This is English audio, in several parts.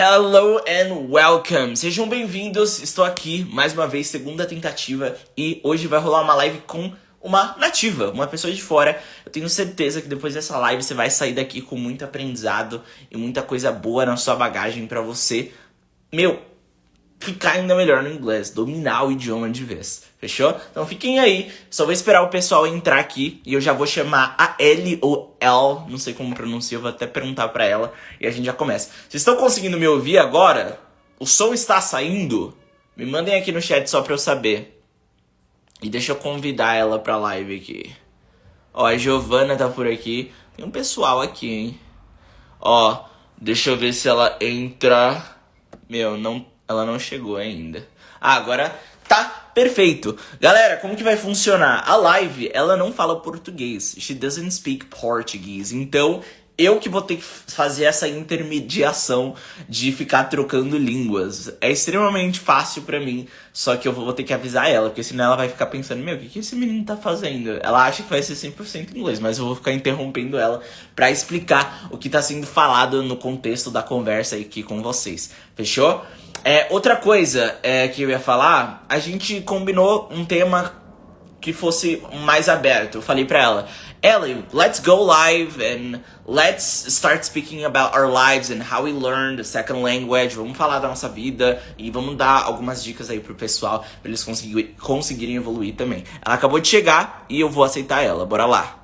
Hello and welcome! Sejam bem-vindos, estou aqui mais uma vez, segunda tentativa, e hoje vai rolar uma live com uma nativa, uma pessoa de fora. Eu tenho certeza que depois dessa live você vai sair daqui com muito aprendizado e muita coisa boa na sua bagagem pra você, ficar ainda melhor no inglês, dominar o idioma de vez, fechou? Então fiquem aí, só vou esperar o pessoal entrar aqui e eu já vou chamar a Ellie ou El, não sei como pronuncia, eu vou até perguntar pra ela e a gente já começa. Vocês estão conseguindo me ouvir agora? O som está saindo? Me mandem aqui no chat só pra eu saber. E deixa eu convidar ela pra live aqui. Ó, a Giovana tá por aqui, tem um pessoal aqui, hein? Ó, deixa eu ver se ela entra. Ela não chegou ainda. Ah, agora tá perfeito. Galera, como que vai funcionar? A live, ela não fala português. She doesn't speak Portuguese. Então, eu que vou ter que fazer essa intermediação de ficar trocando línguas. É extremamente fácil pra mim, só que eu vou ter que avisar ela, porque senão ela vai ficar pensando, o que esse menino tá fazendo? Ela acha que vai ser 100% inglês, mas eu vou ficar interrompendo ela pra explicar o que tá sendo falado no contexto da conversa aqui com vocês. Fechou? Outra coisa que eu ia falar, a gente combinou um tema que fosse mais aberto. Eu falei pra ela, Ellie, let's go live and let's start speaking about our lives and how we learn the second language. Vamos falar da nossa vida e vamos dar algumas dicas aí pro pessoal pra eles conseguirem evoluir também. Ela acabou de chegar e eu vou aceitar ela. Bora lá.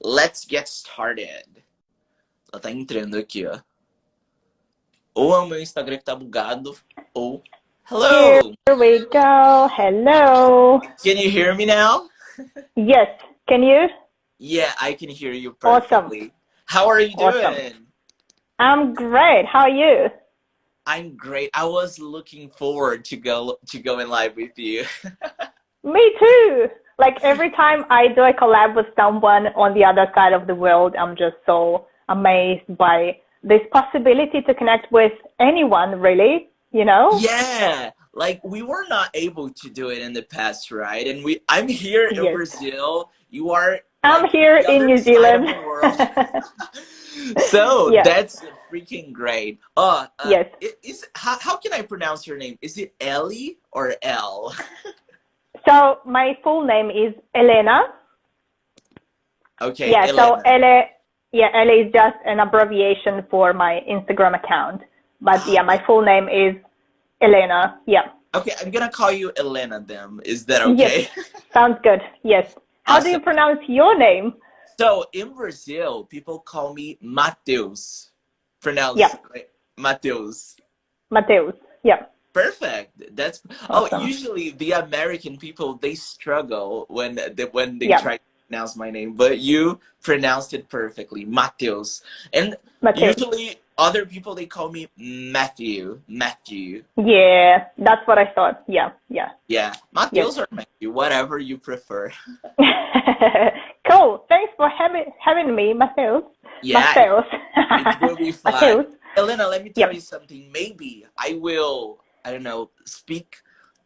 Let's get started. Ela tá entrando aqui, ó. Ou é o meu Instagram que tá bugado, ou... Hello! Here we go. Hello. Can you hear me now? Yes. Can you? Yeah, I can hear you perfectly. Awesome. How are you doing? Awesome. I'm great. How are you? I'm great. I was looking forward to go in live with you. Me too. Like every time I do a collab with someone on the other side of the world, I'm just so amazed by this possibility to connect with anyone, really, you know? Yeah, like we were not able to do it in the past, right? And I'm here in Brazil. You are I'm here in New Zealand. So that's freaking great. Yes. How can I pronounce your name? Is it Ellie or El? So my full name is Elena. Okay. Yeah. Elena. So Ellie is just an abbreviation for my Instagram account. But yeah, my full name is Elena. Yeah. Okay, I'm gonna call you Elena then. Is that okay? Yes. Sounds good. Yes. How do you pronounce your name? So in Brazil, people call me Mateus. Pronounced like Mateus. Mateus. Yeah. Perfect. That's awesome. Usually the American people, they struggle when they try to pronounce my name, but you pronounced it perfectly, Mateus. And usually other people, they call me Matthew. Yeah, that's what I thought. Yeah. Mateus or Matthew, whatever you prefer. Cool. Thanks for having me, Mateus. Mateus. It will be fun. Mateus. Elena, let me tell you something. Maybe I will, I don't know, speak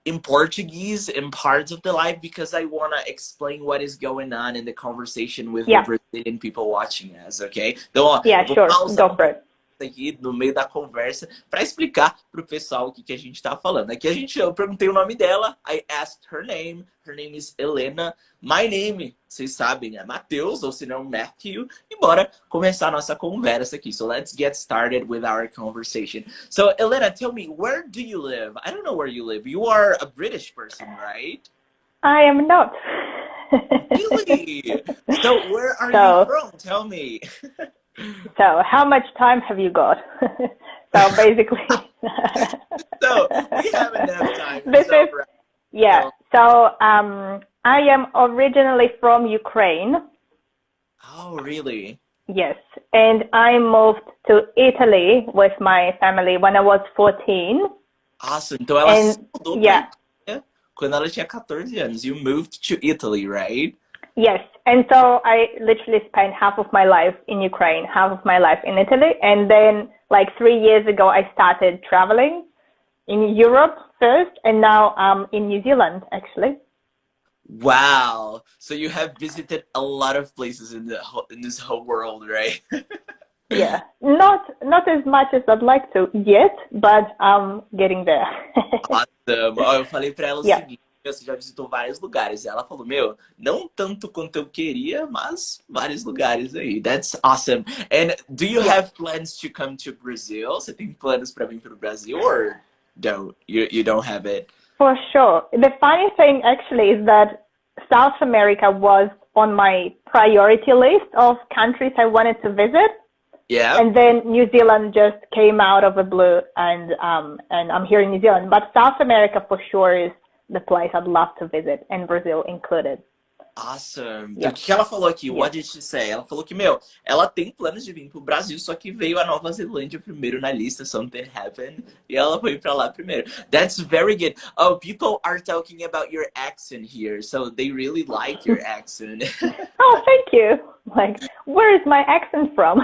in Portuguese in parts of the live because I want to explain what is going on in the conversation with the Brazilian people watching us, okay? Então, ó, sure. Go for it. Aqui no meio da conversa para explicar pro pessoal o que a gente tá falando. Aqui eu perguntei o nome dela, I asked her name is Elena, my name, vocês sabem, é Mateus, ou se não Matthew, e bora começar a nossa conversa aqui. So let's get started with our conversation. So Elena, tell me, where do you live? I don't know where you live. You are a British person, right? I am not. Really? So where are you from? Tell me. So how much time have you got? So basically so we have enough time. So I am originally from Ukraine. Oh, really? Yes. And I moved to Italy with my family when I was 14. Awesome. Então ela se mudou pra Itália quando ela tinha 14 anos. You moved to Italy, right? Yes, and so I literally spent half of my life in Ukraine, half of my life in Italy, and then like 3 years ago I started traveling in Europe first, and now I'm in New Zealand actually. Wow! So you have visited a lot of places in this whole world, right? Yeah, not as much as I'd like to yet, but I'm getting there. Awesome. Ó, eu falei pra ela o Yeah. seguinte, você já visitou vários lugares. E ela falou, meu, não tanto quanto eu queria, mas vários lugares aí. That's awesome. And do you Yeah. have plans to come to Brazil? Você tem planos para vir para o Brasil or don't? You don't have it? For sure. The funny thing actually is that South America was on my priority list of countries I wanted to visit. Yeah. And then New Zealand just came out of the blue, and I'm here in New Zealand. But South America for sure is the place I'd love to visit, and Brazil included. Awesome. Então, Yeah. o que ela falou aqui? Yeah. What did she say? Ela falou que, meu, ela tem planos de vir pro Brasil, só que veio a Nova Zelândia primeiro na lista, something happened, e ela foi pra lá primeiro. That's very good. Oh, people are talking about your accent here, so they really like your accent. Oh, thank you. Like, where is my accent from?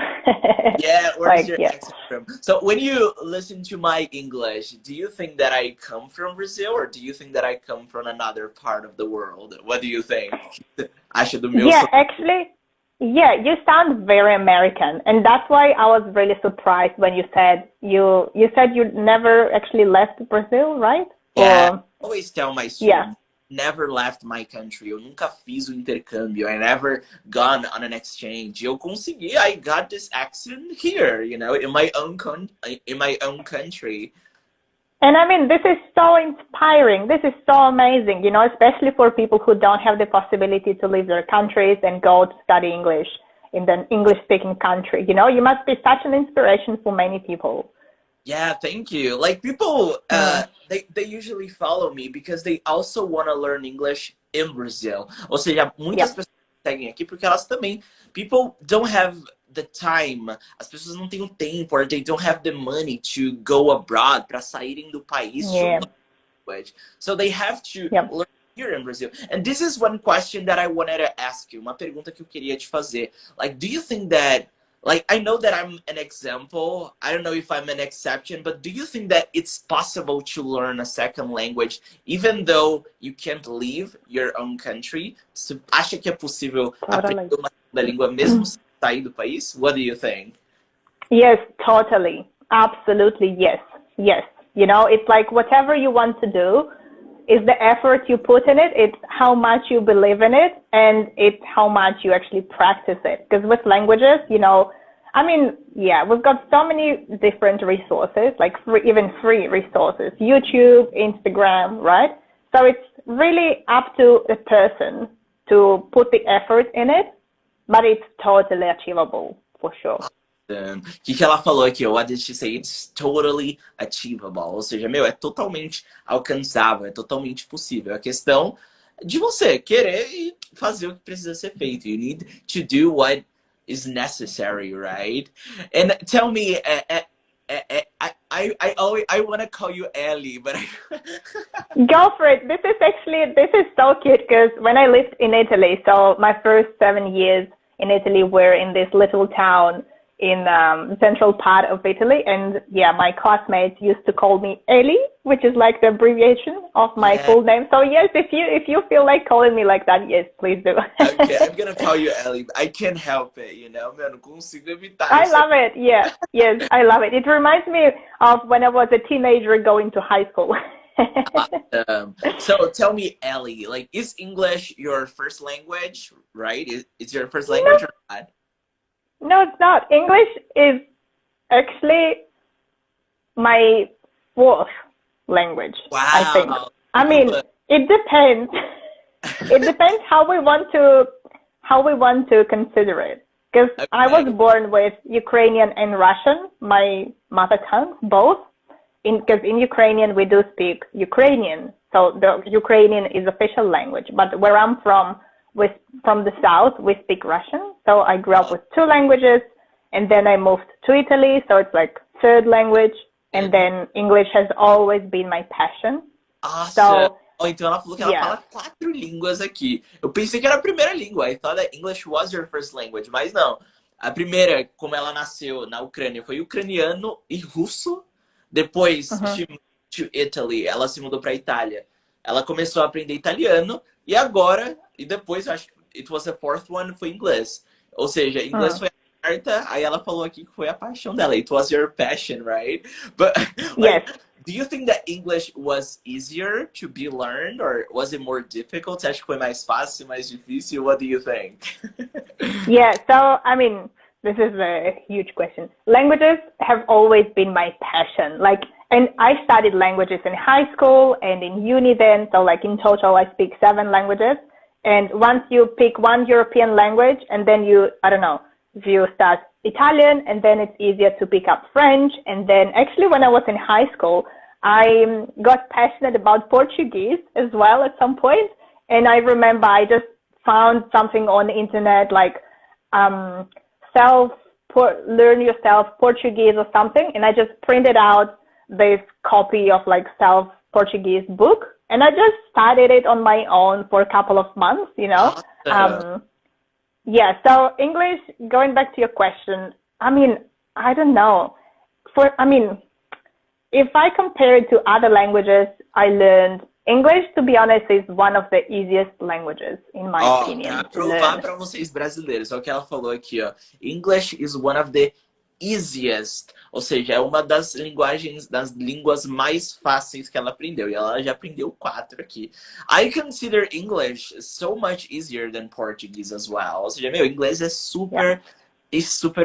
Yeah, where's Like, your yeah. accent from? So when you listen to my English, do you think that I come from Brazil or do you think that I come from another part of the world? What do you think? Acha do meu Yeah, actually, yeah, you sound very American, and that's why I was really surprised when you said you never actually left Brazil, right? Yeah, Or, I always tell my yeah. students, never left my country. Eu nunca fiz o intercâmbio. I never gone on an exchange. Eu consegui. I got this accent here, you know, in my own country. And I mean, this is so inspiring. This is so amazing, you know, especially for people who don't have the possibility to leave their countries and go to study English in the English-speaking country. You know, you must be such an inspiration for many people. Yeah, thank you. Like people, they usually follow me because they also want to learn English in Brazil. Ou seja, muitas Yeah. pessoas seguem aqui porque elas também, people don't have the time. As pessoas não têm o tempo, or they don't have the money to go abroad para saírem do país to Yeah. learn language. So they have to Yeah. learn here in Brazil. And this is one question that I wanted to ask you. Uma pergunta que eu queria te fazer. Like, do you think that like, I know that I'm an example. I don't know if I'm an exception, but do you think that it's possible to learn a second language even though you can't leave your own country? Você acha que é possível Totally. aprender uma segunda língua mesmo sem sair do país? What do you think? Yes, totally. Absolutely, yes. Yes. You know, it's like whatever you want to do is the effort you put in it, it's how much you believe in it, and it's how much you actually practice it. Because with languages, you know, I mean, yeah, we've got so many different resources, like even free resources, YouTube, Instagram, right? So it's really up to a person to put the effort in it, but it's totally achievable, for sure. O que ela falou aqui? What did she say? It's totally achievable. Ou seja, meu, é totalmente alcançável, é totalmente possível. A questão de você querer e fazer o que precisa ser feito. You need to do what is necessary, right? And tell me, I want to call you Ellie, but Go for it. This is so cute because when I lived in Italy, so my first 7 years in Italy were in this little town in the central part of Italy, and yeah, my classmates used to call me Eli, which is like the abbreviation of my full name. So yes, if you feel like calling me like that, yes, please do. Okay, I'm gonna call you Ellie. I can't help it, you know? Eu não consigo evitar I isso. love it. Yeah, yes, I love it. It reminds me of when I was a teenager going to high school. So tell me, Ellie, like, is English your first language, right? Is your first language or not? No, it's not. English is actually my fourth language, Wow. I think. I mean, it depends. It depends how we want to consider it. Because I was born with Ukrainian and Russian, my mother tongue, both. Because in Ukrainian we do speak Ukrainian, so the Ukrainian is official language. But where I'm from the south, we speak Russian. So I grew up with two languages, and then I moved to Italy, so it's like third language, and then English has always been my passion. Awesome. So, então ela falou que ela yeah. fala 4 línguas aqui. Eu pensei que era a primeira língua. I thought that English was your first language, mas não. A primeira, como ela nasceu na Ucrânia, foi ucraniano e russo. Depois, she moved to Italy. Ela se mudou para a Itália. Ela começou a aprender italiano e agora, e depois, acho que it was the fourth one, foi inglês. Ou seja, inglês foi a Marta, aí ela falou aqui que foi a paixão dela. It was your passion, right? But Yes. like, do you think that English was easier to be learned or was it more difficult? Você acha que foi mais fácil, mais difícil? What do you think? Yeah, so I mean, this is a huge question. Languages have always been my passion. Like, and I studied languages in high school and in uni then. So like in total, I speak 7 languages. And once you pick one European language and then you, I don't know, if you start Italian and then it's easier to pick up French. And then actually when I was in high school, I got passionate about Portuguese as well at some point. And I remember I just found something on the internet like learn yourself Portuguese or something, and I just printed out this copy of like self Portuguese book, and I just studied it on my own for a couple of months, you know. Awesome. Yeah, so English, going back to your question, I mean, I don't know. If I compare it to other languages I learned, English, to be honest, is one of the easiest languages, in my opinion, Pra to provar learn. pra vocês brasileiros, é o que ela falou aqui, ó. English is one of the easiest, ou seja, é uma das linguagens, das línguas mais fáceis que ela aprendeu. E ela já aprendeu 4 aqui. I consider English so much easier than Portuguese as well. Ou seja, meu, inglês é super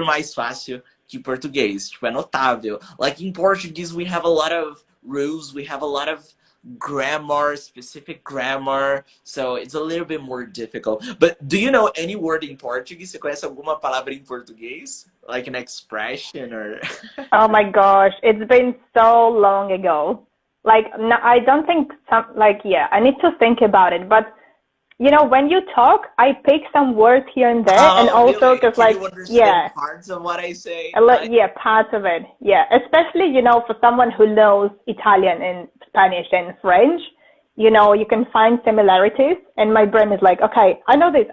mais fácil que português. Tipo, é notável. Like in Portuguese, we have a lot of rules, we have a lot of grammar, specific grammar, so it's a little bit more difficult. But do you know any word in Portuguese? Você conhece alguma palavra em português? Like an expression or... Oh my gosh, it's been so long ago. Like, no, I don't think I need to think about it. But, you know, when you talk, I pick some words here and there. And also, really? because Can like, you understand yeah, parts of what I say? yeah, parts of it. Yeah, especially, you know, for someone who knows Italian and Spanish and French, you know, you can find similarities. And my brain is like, okay, I know this.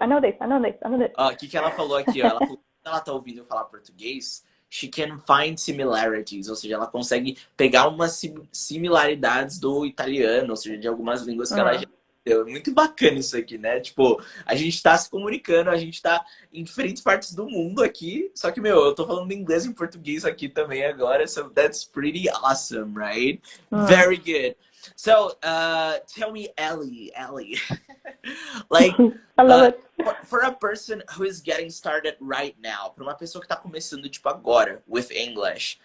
O que ela falou aqui, ó? Ela falou que quando ela tá ouvindo eu falar português, she can find similarities, ou seja, ela consegue pegar umas similaridades do italiano, ou seja, de algumas línguas que ela já aprendeu. É muito bacana isso aqui, né? Tipo, a gente tá se comunicando, a gente tá em diferentes partes do mundo aqui, só que, meu, eu tô falando inglês e português aqui também agora, so that's pretty awesome, right? Very good. So, tell me, Ellie, like, I love it. for a person who is getting started right now, para uma pessoa que tá começando, tipo, agora, with English,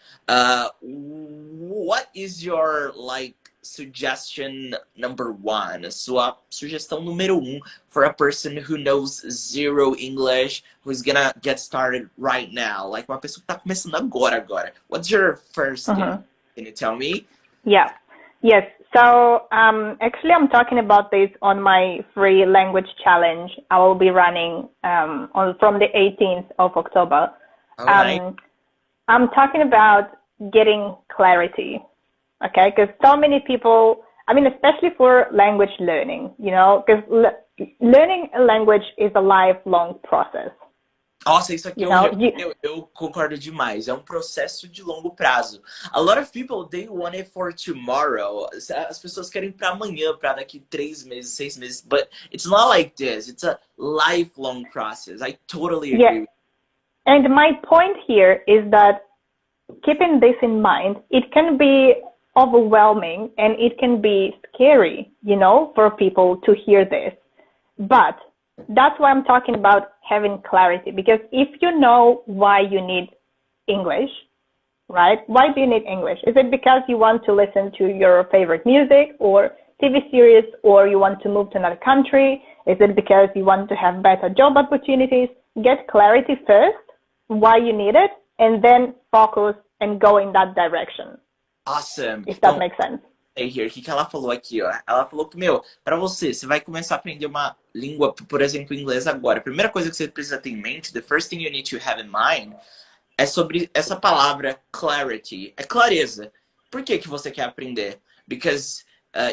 what is your, like, suggestion number 1? Sua sugestão número 1 for a person who knows 0 English, who's gonna get started right now? Like, uma pessoa que tá começando agora. What's your first tip? Can you tell me? Yeah. Yes. So actually, I'm talking about this on my free language challenge. I will be running from the 18th of October. Nice. I'm talking about getting clarity. Okay, because so many people, I mean, especially for language learning, you know, because learning a language is a lifelong process. Nossa, isso aqui eu concordo demais. É um processo de longo prazo. A lot of people, they want it for tomorrow. As pessoas querem para amanhã, para daqui 3 meses, 6 meses. But it's not like this. It's a lifelong process. I totally agree. Yeah. And my point here is that keeping this in mind, it can be overwhelming and it can be scary, you know, for people to hear this. But that's why I'm talking about having clarity, because if you know why you need English, right? Why do you need English? Is it because you want to listen to your favorite music or TV series, or you want to move to another country? Is it because you want to have better job opportunities? Get clarity first, why you need it, and then focus and go in that direction. Awesome. If that makes sense. Here, o que ela falou aqui, ó? Ela falou que, meu, pra você vai começar a aprender uma língua, por exemplo, inglês agora. A primeira coisa que você precisa ter em mente, the first thing you need to have in mind, é sobre essa palavra clarity. É clareza. Por que você quer aprender? Because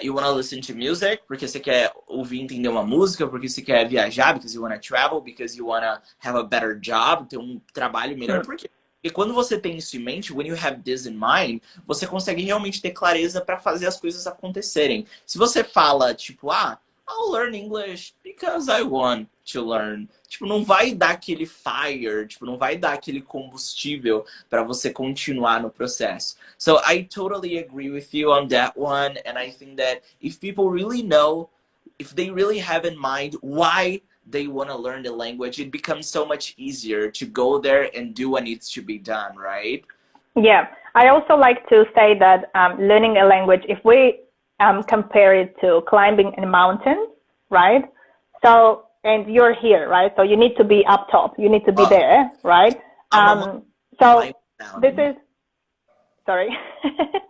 you want to listen to music, porque você quer ouvir e entender uma música, porque você quer viajar, because you want to travel, because you want to have a better job, ter um trabalho melhor. Por quê? E quando você tem isso em mente, when you have this in mind, você consegue realmente ter clareza para fazer as coisas acontecerem. Se você fala, tipo, I'll learn English because I want to learn. Tipo, não vai dar aquele fire, tipo, não vai dar aquele combustível para você continuar no processo. So I totally agree with you on that one, and I think that if people really know, if they really have in mind why they want to learn the language, it becomes so much easier to go there and do what needs to be done, right? Yeah, I also like to say that learning a language, if we compare it to climbing a mountain, right? So, and you're here, right? So you need to be up top. You need to be there, right? So this is, sorry.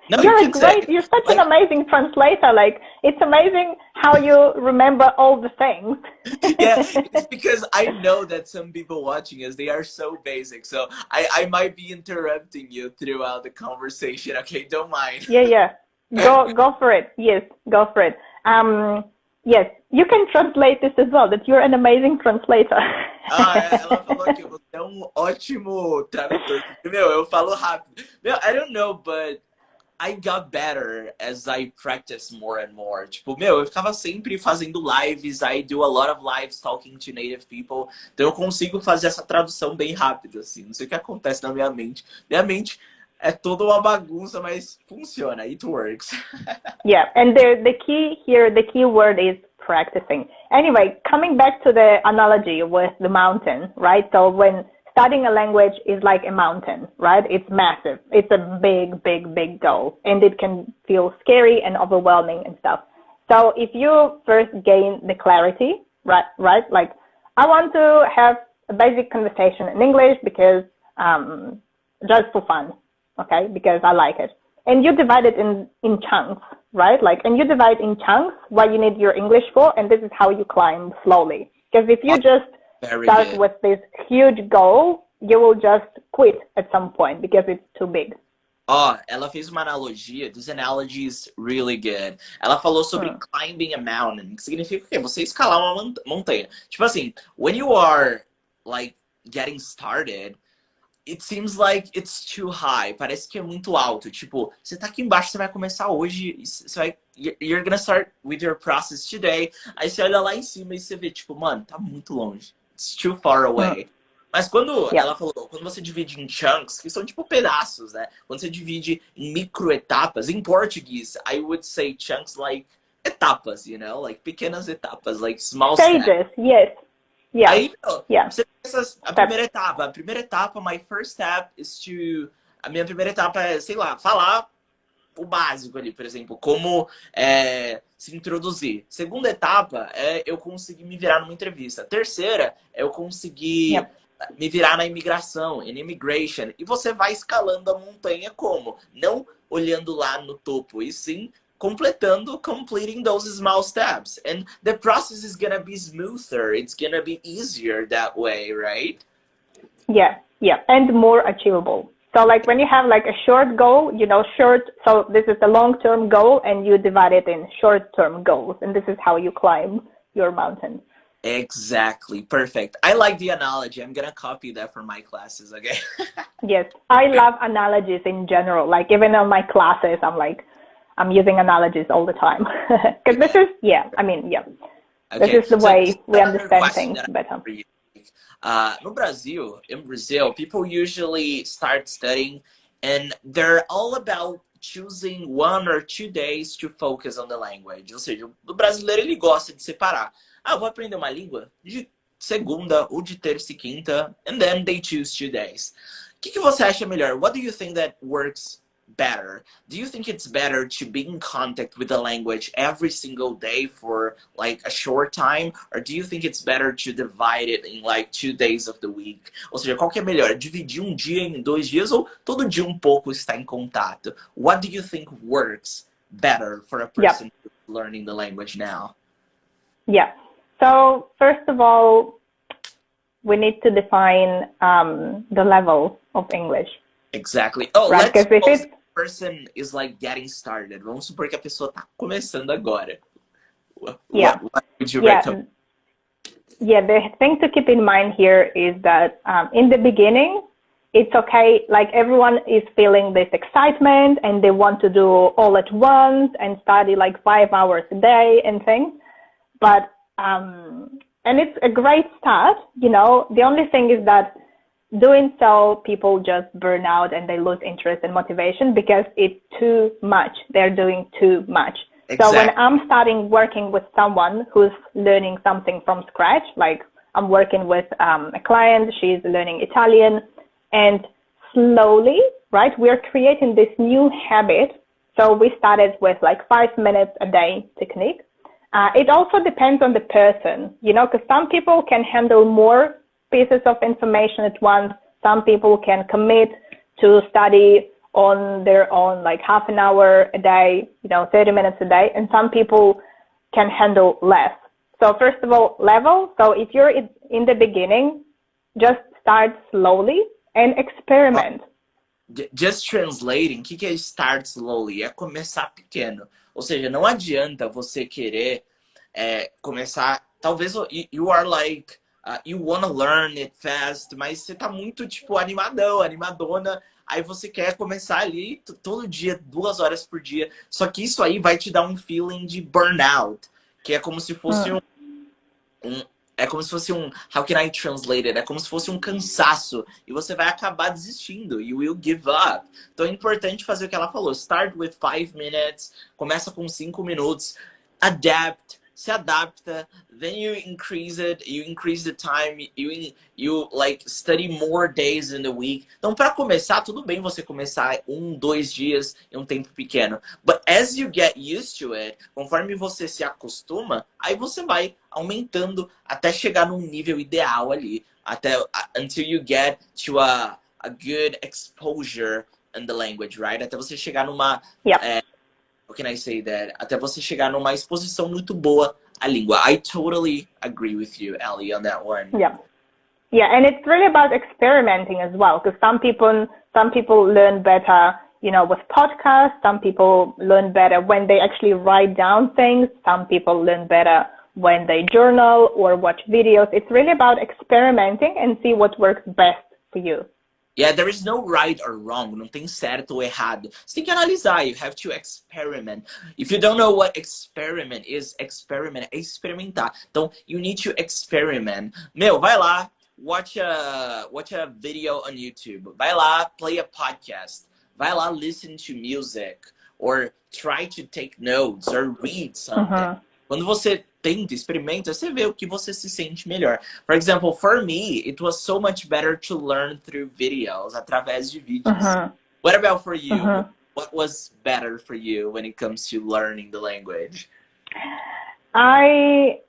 No, you're such an amazing translator. Like, it's amazing how you remember all the things. Yeah, it's because I know that some people watching us, they are so basic. So I might be interrupting you throughout the conversation. Okay, don't mind. Yeah. Go for it. Yes, go for it. Yes, you can translate this as well, that you're an amazing translator. Ela falou que você é ótimo tradutor. Meu, eu falo rápido. Meu, I don't know, but I got better as I practice more and more. Tipo, meu, eu ficava sempre fazendo lives. I do a lot of lives talking to native people. Então eu consigo fazer essa tradução bem rápido, assim. Não sei o que acontece na minha mente. Minha mente é toda uma bagunça, mas funciona. It works. Yeah, and the key here, the key word is practicing. Anyway, coming back to the analogy with the mountain, right? So when studying a language is like a mountain, right? It's massive. It's a big goal, and it can feel scary and overwhelming and stuff. So if you first gain the clarity, right? Like, I want to have a basic conversation in English because just for fun, okay? Because I like it. And you divide it in chunks, right? Like, and you divide in chunks what you need your English for, and this is how you climb slowly. Because if you just start with this huge goal, you will just quit at some point because it's too big. Ela fez uma analogia. This analogy is really good. Ela falou sobre climbing a mountain, que significa o quê? Você escalar uma montanha. Tipo assim, when you are, like, getting started, it seems like it's too high. Parece que é muito alto. Tipo, você tá aqui embaixo, você vai começar hoje, you're gonna start with your process today. Aí você olha lá em cima e você vê, tipo, mano, tá muito longe. It's too far away. Mas quando ela falou, quando você divide em chunks, que são tipo pedaços, né? Quando você divide em microetapas, em português, I would say chunks like etapas, you know? Like pequenas etapas, like small stages. Steps. Yes. Yeah. Aí, você pensa, a primeira etapa, my first step is to... A minha primeira etapa é, sei lá, falar o básico ali, por exemplo, como se introduzir. Segunda etapa é eu conseguir me virar numa entrevista. Terceira é eu conseguir me virar na imigração, in immigration. E você vai escalando a montanha como? Não olhando lá no topo, e sim completing those small steps. And the process is gonna be smoother. It's gonna be easier that way, right? Yeah. And more achievable. So like when you have like a short goal, so this is the long-term goal and you divide it in short-term goals. And this is how you climb your mountain. Exactly. Perfect. I like the analogy. I'm gonna copy that for my classes, okay? Yes. I love analogies in general. Like even on my classes, I'm using analogies all the time. Because this is, Okay. This is the way we understand things better. No Brasil, in Brazil, people usually start studying and they're all about choosing 1 or 2 days to focus on the language. Ou seja, o brasileiro ele gosta de separar. Eu vou aprender uma língua de segunda ou de terça e quinta, and then they choose 2 days. O que você acha melhor? What do you think that works better? Do you think it's better to be in contact with the language every single day for like a short time? Or do you think it's better to divide it in like 2 days of the week? Ou seja, qual que é melhor? Dividir um dia em 2 dias ou todo dia um pouco estar em contato? What do you think works better for a person learning the language now? Yeah. So first of all, we need to define the level of English. Exactly. Let's suppose the person is like getting started. Vamos supor que a pessoa está começando agora. What would you recommend? Yeah, the thing to keep in mind here is that in the beginning, it's okay. Like everyone is feeling this excitement and they want to do all at once and study like 5 hours a day and things. But and it's a great start, you know. The only thing is that doing so, people just burn out and they lose interest and motivation because it's too much. They're doing too much. Exactly. So when I'm starting working with someone who's learning something from scratch, like I'm working with a client, she's learning Italian, and slowly, right, we're creating this new habit. So we started with like 5 minutes a day technique. It also depends on the person, you know, because some people can handle more pieces of information at once. Some people can commit to study on their own, like half an hour a day, you know, 30 minutes a day, and some people can handle less. So first of all, level. So if you're in the beginning, just start slowly and experiment. Just translating, o que é start slowly? É começar pequeno. Ou seja, não adianta você querer começar... Talvez you are like... you wanna learn it fast, mas você tá muito, tipo, animadão, animadona. Aí você quer começar ali todo dia, 2 horas por dia. Só que isso aí vai te dar um feeling de burnout. Que é como se fosse é como se fosse how can I translate it? É como se fosse um cansaço. E você vai acabar desistindo. You will give up. Então é importante fazer o que ela falou. Start with 5 minutes. Começa com 5 minutos. Adapt. Se adapta, then you increase it, you increase the time, you like study more days in the week. Então, para começar, tudo bem você começar 1, 2 dias em um tempo pequeno. But as you get used to it, conforme você se acostuma, aí você vai aumentando até chegar num nível ideal ali, até until you get to a good exposure in the language, right? Até você chegar numa how can I say that? Até você chegar numa exposição muito boa à língua. I totally agree with you, Ellie, on that one. Yeah. Yeah, and it's really about experimenting as well, because some people learn better, you know, with podcasts. Some people learn better when they actually write down things. Some people learn better when they journal or watch videos. It's really about experimenting and see what works best for you. Yeah, there is no right or wrong. Não tem certo ou errado. Você tem que analisar. You have to experiment. If you don't know what experiment is, experiment é experimentar. Então, you need to experiment. Meu, vai lá, watch a video on YouTube. Vai lá, play a podcast. Vai lá, listen to music. Or try to take notes or read something. Quando você tenta, experimenta, você vê o que você se sente melhor. For example, for me, it was so much better to learn through videos, através de vídeos. What about for you? What was better for you when it comes to learning the language? I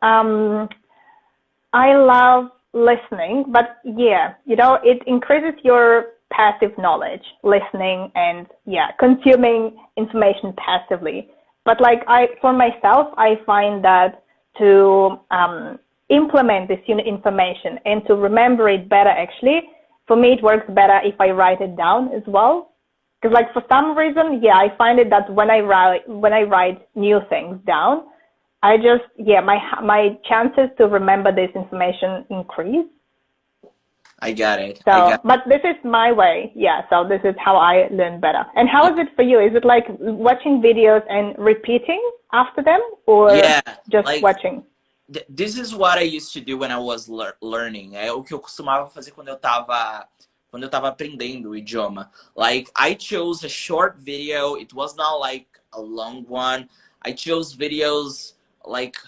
love listening, but yeah, you know, it increases your passive knowledge, listening and consuming information passively. But like for myself, I find that to implement this information and to remember it better, actually, for me, it works better if I write it down as well. Because like for some reason, I find it that when I write new things down, I just, my chances to remember this information increase. I got it. So, but this is my way. Yeah. So this is how I learn better. And how is it for you? Is it like watching videos and repeating after them, or just like, watching? This is what I used to do when I was learning. É o que eu costumava fazer quando eu tava aprendendo o idioma. Like, I chose a short video. It was not like a long one. I chose videos like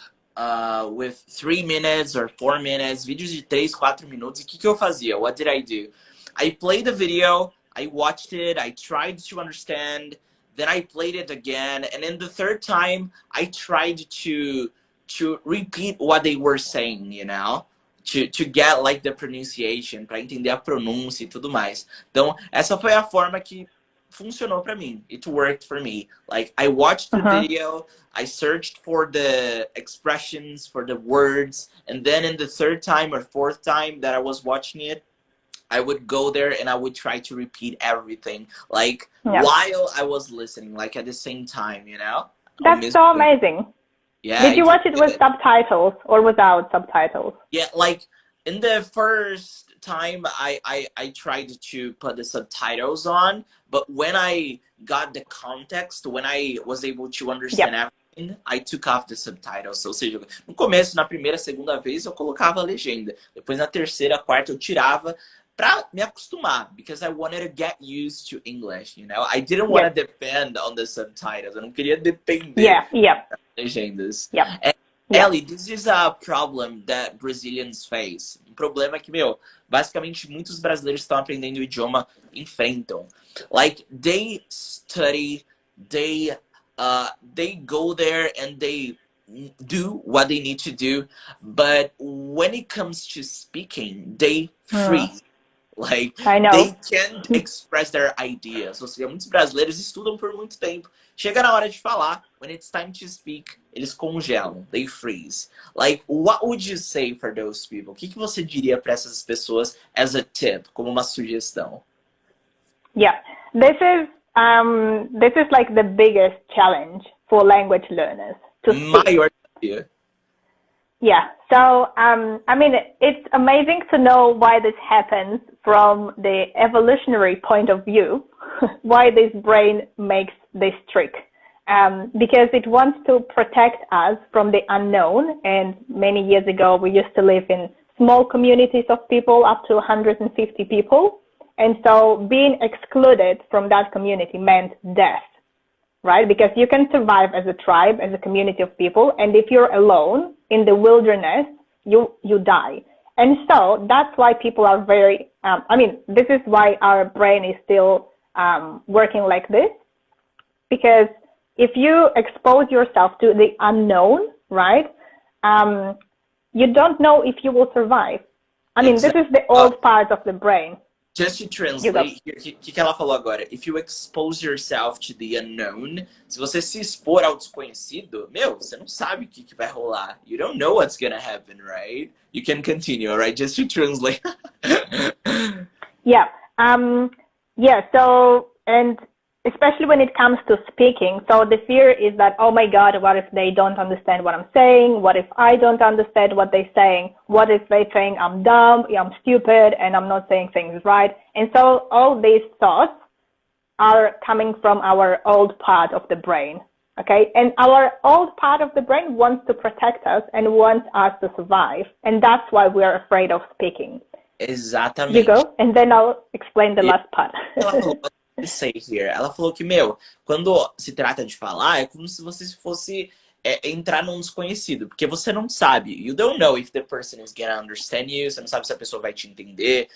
with 3 minutes or 4 minutes, vídeos de 3, 4 minutos. E o que eu fazia? What did I do? I played the video, I watched it, I tried to understand, then I played it again, and then the third time, I tried to repeat what they were saying, you know? To get like the pronunciation, para entender a pronúncia e tudo mais. Então, essa foi a forma que funcionou para mim. It worked for me. Like, I watched the video, I searched for the expressions, for the words, and then in the third time or fourth time that I was watching it, I would go there and I would try to repeat everything, like while I was listening, like at the same time, you know? That's so amazing. Yeah. Did you watch it with subtitles or without subtitles? Yeah, like in the first time I tried to put the subtitles on, but when I got the context, when I was able to understand everything, I took off the subtitles. Ou seja, no começo, na primeira, segunda vez, eu colocava a legenda. Depois, na terceira, quarta, eu tirava pra me acostumar. Because I wanted to get used to English, you know? I didn't want to depend on the subtitles. Eu não queria depender das legendas. And Ellie, this is a problem that Brazilians face. Um problema que, meu, basicamente muitos brasileiros que estão aprendendo o idioma enfrentam. Like, they study, they go there and they do what they need to do, but when it comes to speaking, they freeze. Like, they can't express their ideas. Ou seja, muitos brasileiros estudam por muito tempo. Chega na hora de falar, when it's time to speak, eles congelam, they freeze. Like, what would you say for those people? O que você diria para essas pessoas as a tip, como uma sugestão? Yeah, this is like the biggest challenge for language learners to speak. Maior desafio. Yeah, so I mean, it's amazing to know why this happens from the evolutionary point of view, why this brain makes this trick. Because it wants to protect us from the unknown. And many years ago, we used to live in small communities of people, up to 150 people. And so being excluded from that community meant death. Right? Because you can survive as a tribe, as a community of people. And if you're alone in the wilderness, you die. And so that's why people are very, I mean, this is why our brain is still working like this. Because if you expose yourself to the unknown, right, you don't know if you will survive. I mean, this is the old part of the brain. Just to translate, o que ela falou agora? If you expose yourself to the unknown, se você se expor ao desconhecido, meu, você não sabe o que vai rolar. You don't know what's gonna happen, right? You can continue, right? Just to translate. Yeah. Yeah, so, and especially when it comes to speaking, so the fear is that, oh my God, what if they don't understand what I'm saying? What if I don't understand what they're saying? What if they think I'm dumb, I'm stupid, and I'm not saying things right? And so all these thoughts are coming from our old part of the brain, okay? And our old part of the brain wants to protect us and wants us to survive. And that's why we're afraid of speaking. Exatamente. You go, and then I'll explain the last part. Say here. Ela falou que, meu, quando se trata de falar, é como se você fosse entrar num desconhecido, porque você não sabe. You don't know if the person is gonna understand you, você não sabe se a pessoa vai te entender,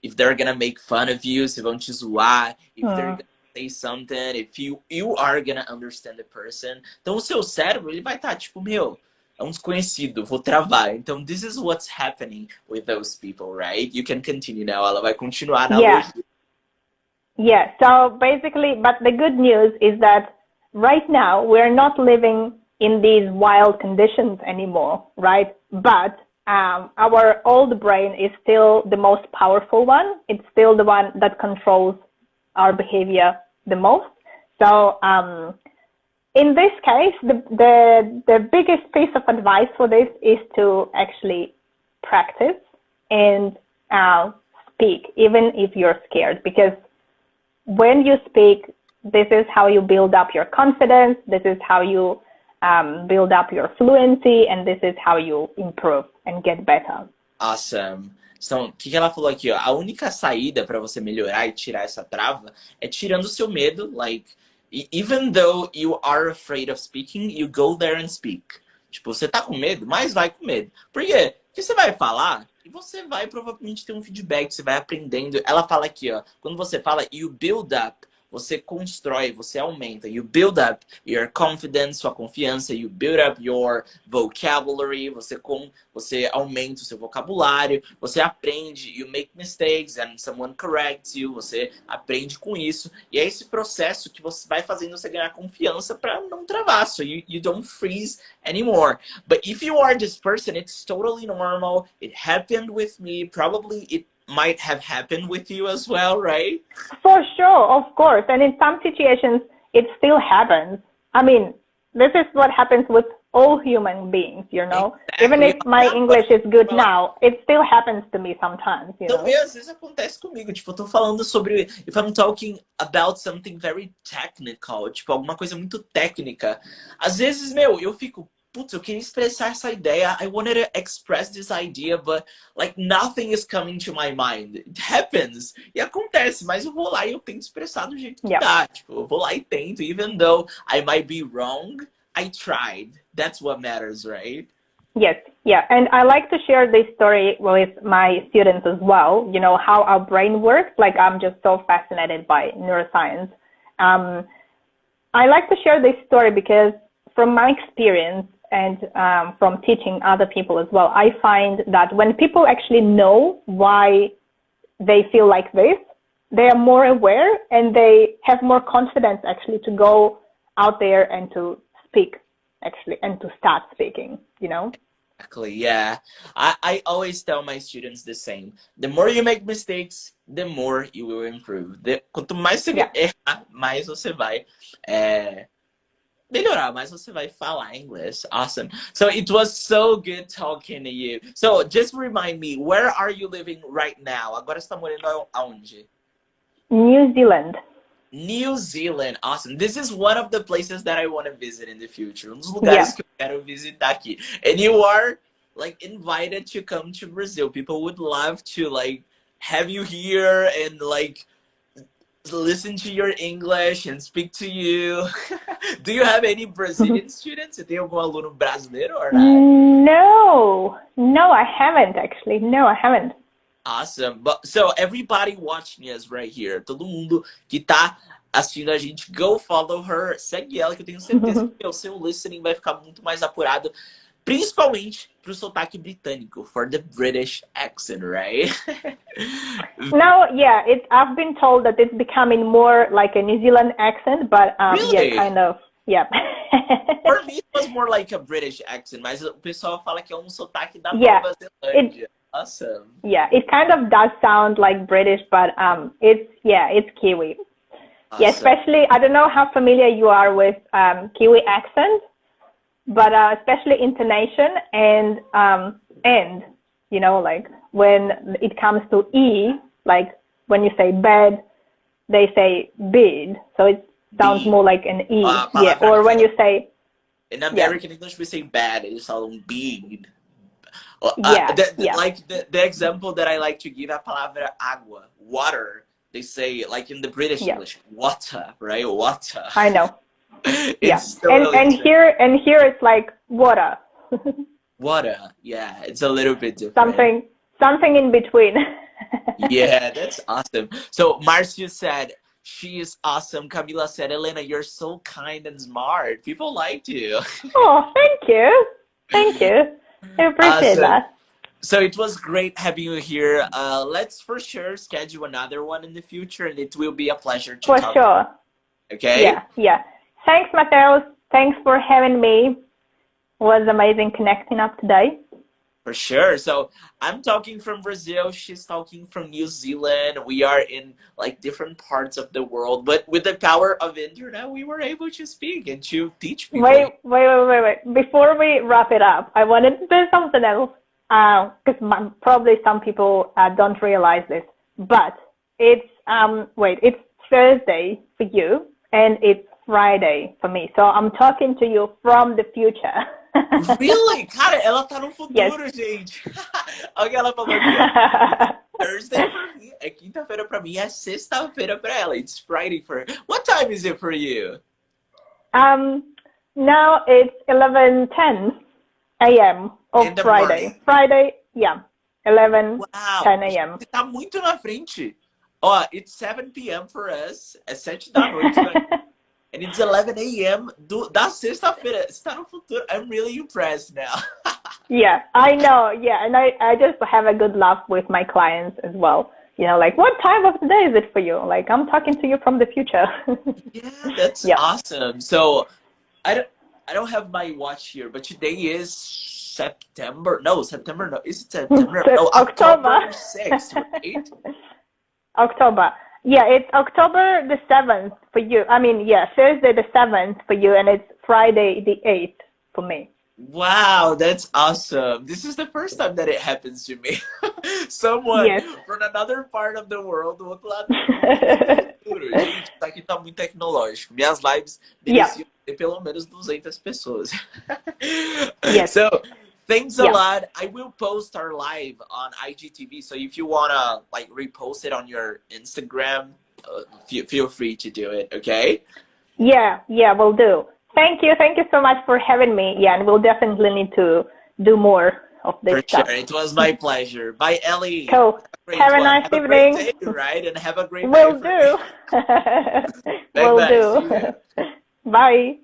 if they're gonna make fun of you, se vão te zoar, if they're gonna say something, if you are gonna understand the person. Então o seu cérebro, ele vai estar tipo, meu, é um desconhecido, vou travar. Então, this is what's happening with those people, right? You can continue now. Ela vai continuar na analogia. Yeah, so basically, but the good news is that right now we're not living in these wild conditions anymore, right? But our old brain is still the most powerful one. It's still the one that controls our behavior the most. So in this case, the biggest piece of advice for this is to actually practice and speak, even if you're scared, because when you speak, this is how you build up your confidence, this is how you build up your fluency, and this is how you improve and get better. Awesome. Então, o que ela falou aqui, ó? A única saída para você melhorar e tirar essa trava é tirando o seu medo, like, even though you are afraid of speaking, you go there and speak. Tipo, você tá com medo, mas vai com medo. Por quê? Porque você vai falar e você vai provavelmente ter um feedback, você vai aprendendo. Ela fala aqui, ó, quando você fala you build up, você constrói, você aumenta. You build up your confidence, sua confiança. You build up your vocabulary. Você aumenta o seu vocabulário. Você aprende. You make mistakes and someone corrects you. Você aprende com isso. E é esse processo que você vai fazendo você ganhar confiança para não travar. So you don't freeze anymore. But if you are this person, it's totally normal. It happened with me. Probably it might have happened with you as well, right? For sure, of course. And in some situations, it still happens. I mean, this is what happens with all human beings, you know. Even Exactly. if my English is good now, it still happens to me sometimes, you know. Também às vezes acontece comigo, tipo, eu tô falando sobre, if I'm talking about something very technical, tipo, alguma coisa muito técnica. Às vezes, meu, eu fico, putz, eu queria expressar essa ideia, I wanted to express this idea, but like nothing is coming to my mind. It happens. E acontece, mas eu vou lá e eu tento expressar do jeito que Yeah. dá. Tipo, eu vou lá e tento, even though I might be wrong, I tried. That's what matters, right? Yes, yeah. And I like to share this story with my students as well, you know, how our brain works. Like, I'm just so fascinated by neuroscience. I like to share this story because from my experience and from teaching other people as well, I find that when people actually know why they feel like this, they are more aware and they have more confidence actually to go out there and to speak actually and to start speaking, you know? Exactly, yeah. I always tell my students the same. The more you make mistakes, the more you will improve. Quanto mais você errar, mais você vai melhorar, mais você vai falar inglês. Awesome. So it was so good talking to you. So just remind me, where are you living right now? Agora você está morando aonde? New Zealand. New Zealand, awesome. This is one of the places that I want to visit in the future. Um dos lugares que eu quero visitar aqui. And you are like invited to come to Brazil. People would love to like have you here and like listen to your English and speak to you. Do you have any Brazilian students? Você tem algum aluno brasileiro or not? No, I haven't actually. No, I haven't. Awesome. But so everybody watching us right here, todo mundo que tá assistindo a gente, go follow her, segue ela, que eu tenho certeza que o seu listening vai ficar muito mais apurado, principalmente pro sotaque britânico, for the British accent, right? No, yeah, I've been told that it's becoming more like a New Zealand accent, but Really? yeah, kind of, yeah. For me, it was more like a British accent, mas o pessoal fala que é um sotaque da Yeah, Nova Zelândia. Awesome. Yeah, it kind of does sound like British, but it's Kiwi. Awesome. Yeah, especially, I don't know how familiar you are with Kiwi accent, but especially intonation and, you know, like when it comes to E, like when you say bed, they say bid, so it sounds more like an E. Yeah, or when you say... In American English, we say bad, it's all big. Like the example that I like to give, a palavra água, water. They say, like in the British English, water, right? Water. I know. It's and here it's like water. Water, yeah, it's a little bit different. Something in between. Yeah, that's awesome. So Marcia said she is awesome. Camila said, Elena, you're so kind and smart. People like you. Oh, thank you. Thank you. I appreciate that. So it was great having you here. Let's for sure schedule another one in the future, and it will be a pleasure to talk. For sure. Okay? Yeah. Thanks, Mateus. Thanks for having me. It was amazing connecting up today. For sure. So I'm talking from Brazil. She's talking from New Zealand. We are in like different parts of the world, but with the power of internet, we were able to speak and to teach people. Wait. Before we wrap it up, I wanted to do something else. Because probably some people don't realize this, but it's it's Thursday for you and it's Friday for me. So I'm talking to you from the future. Really? Cara, ela tá no futuro, gente. Olha o que ela falou aqui. Thursday for me é quinta-feira pra mim, é sexta-feira pra ela. It's Friday for her. What time is it for you? Now it's 11:10 a.m. of Friday. Morning. Friday, 11:10 a.m. Você tá muito na frente. Ó, it's 7 p.m. for us. É 7 da noite. And it's 11 a.m. da sexta-feira. Você tá no futuro. I'm really impressed now. Yeah, I know. Yeah, and I just have a good laugh with my clients as well. You know, like, what time of the day is it for you? Like, I'm talking to you from the future. Yeah, that's awesome. So, I don't have my watch here, but today is September. No, Is it September? No, October 6th, right? October. Yeah, it's October the 7th for you. I mean, Thursday the 7th for you, and it's Friday the 8th for me. Wow, that's awesome. This is the first time that it happens to me. Someone Yes. from another part of the world, do outro lado do mundo, vem do futuro. Gente, isso aqui tá muito tecnológico. Minhas lives Yeah. mereciam ter pelo menos 200 pessoas. Yes. So, thanks a Yeah. lot. I will post our live on IGTV. So if you wanna like repost it on your Instagram, feel free to do it, okay? Yeah. Yeah. We'll do. Thank you. Thank you so much for having me. Yeah, and we'll definitely need to do more of this For stuff. sure. It was my pleasure. Bye, Ellie. Cool. Have a great Have a one. nice Have a great evening. day, right? And have a great night Will for me. do. Bye, Will bye. See do. you. Bye.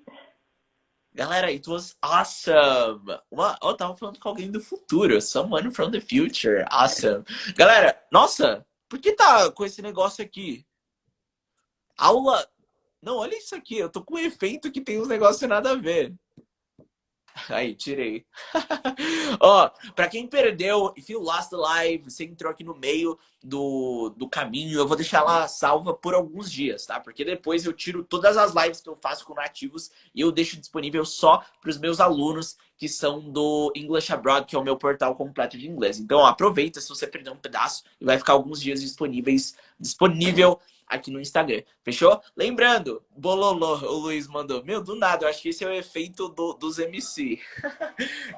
Galera, it was awesome. Eu tava falando com alguém do futuro. Someone from the future. Awesome. Galera, nossa, por que tá com esse negócio aqui? Aula. Não, olha isso aqui. Eu tô com um efeito que tem uns negócios nada a ver. Aí, tirei. Ó, pra quem perdeu, if you lost the live, você entrou aqui no meio do caminho, eu vou deixar ela salva por alguns dias, tá? Porque depois eu tiro todas as lives que eu faço com nativos e eu deixo disponível só pros meus alunos que são do English Abroad, que é o meu portal completo de inglês. Então, ó, aproveita se você perder um pedaço e vai ficar alguns dias disponível aqui no Instagram, fechou? Lembrando, bololô, o Luiz mandou. Meu, do nada, eu acho que esse é o efeito dos MC.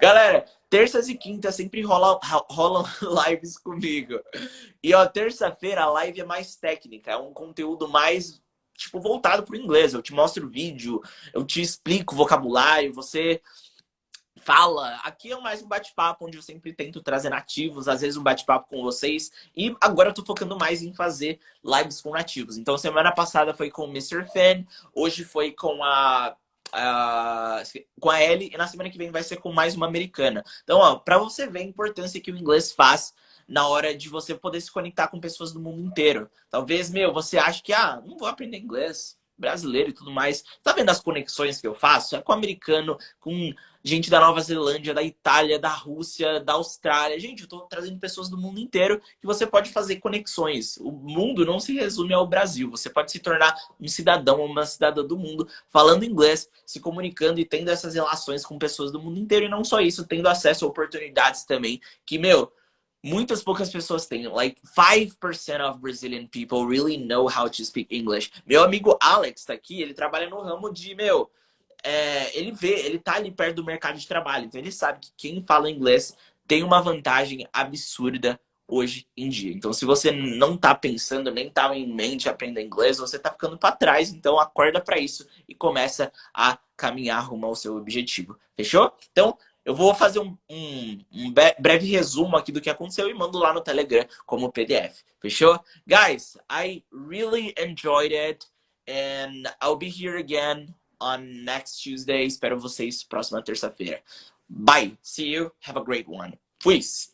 Galera, terças e quintas sempre rolam lives comigo. E ó, terça-feira a live é mais técnica, é um conteúdo mais, tipo, voltado pro inglês. Eu te mostro vídeo, eu te explico vocabulário, você fala. Aqui é mais um bate-papo, onde eu sempre tento trazer nativos, às vezes um bate-papo com vocês. E agora eu tô focando mais em fazer lives com nativos. Então, semana passada foi com o Mr. Fan, hoje foi com com a Ellie, e na semana que vem vai ser com mais uma americana. Então, ó, pra você ver a importância que o inglês faz na hora de você poder se conectar com pessoas do mundo inteiro. Talvez, você acha que, não vou aprender inglês, brasileiro e tudo mais. Tá vendo as conexões que eu faço? É com americano, com gente da Nova Zelândia, da Itália, da Rússia, da Austrália. Gente, eu tô trazendo pessoas do mundo inteiro que você pode fazer conexões. O mundo não se resume ao Brasil. Você pode se tornar um cidadão ou uma cidadã do mundo falando inglês, se comunicando e tendo essas relações com pessoas do mundo inteiro. E não só isso, tendo acesso a oportunidades também. Que, muitas poucas pessoas têm. Like 5% of Brazilian people really know how to speak English. Meu amigo Alex tá aqui, ele trabalha no ramo de, ele tá ali perto do mercado de trabalho. Então ele sabe que quem fala inglês tem uma vantagem absurda hoje em dia. Então se você não tá pensando, nem tá em mente aprender inglês, você tá ficando para trás. Então acorda para isso e começa a caminhar rumo ao seu objetivo. Fechou? Então eu vou fazer um breve resumo aqui do que aconteceu e mando lá no Telegram como PDF. Fechou? Guys, I really enjoyed it. And I'll be here again on next Tuesday. Espero vocês próxima terça-feira. Bye. See you. Have a great one. Peace.